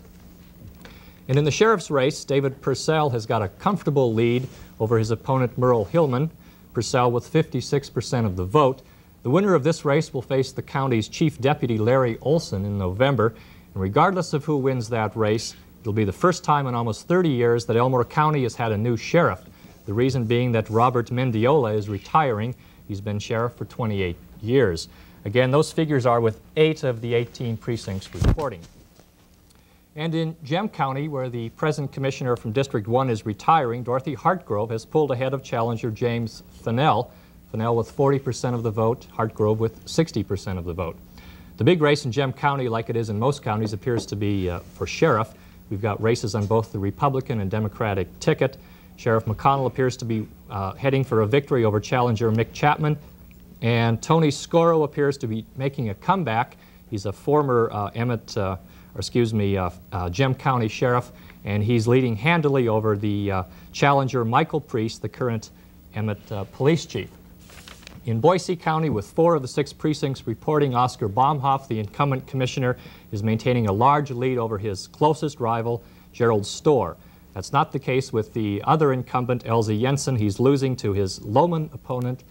And in the sheriff's race, David Purcell has got a comfortable lead over his opponent Merle Hillman. Purcell with 56% of the vote. The winner of this race will face the county's chief deputy Larry Olson in November. And regardless of who wins that race, it'll be the first time in almost 30 years that Elmore County has had a new sheriff. The reason being that Robert Mendiola is retiring. He's been sheriff for 28 years. Again, those figures are with 8 of the 18 precincts reporting. And in Gem County, where the present commissioner from District 1 is retiring, Dorothy Hartgrove has pulled ahead of challenger James Fennell. Fennell with 40% of the vote, Hartgrove with 60% of the vote. The big race in Gem County, like it is in most counties, appears to be for sheriff. We've got races on both the Republican and Democratic ticket. Sheriff McConnell appears to be heading for a victory over challenger Mick Chapman. And Tony Scoro appears to be making a comeback. He's a former Gem County Sheriff, and he's leading handily over the challenger Michael Priest, the current Emmett Police Chief. In Boise County, with 4 of the 6 precincts reporting, Oscar Baumhoff, the incumbent commissioner, is maintaining a large lead over his closest rival, Gerald Storr. That's not the case with the other incumbent, Elzie Jensen. He's losing to his Lohman opponent,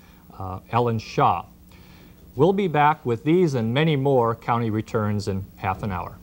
Ellen Shaw. We'll be back with these and many more county returns in half an hour.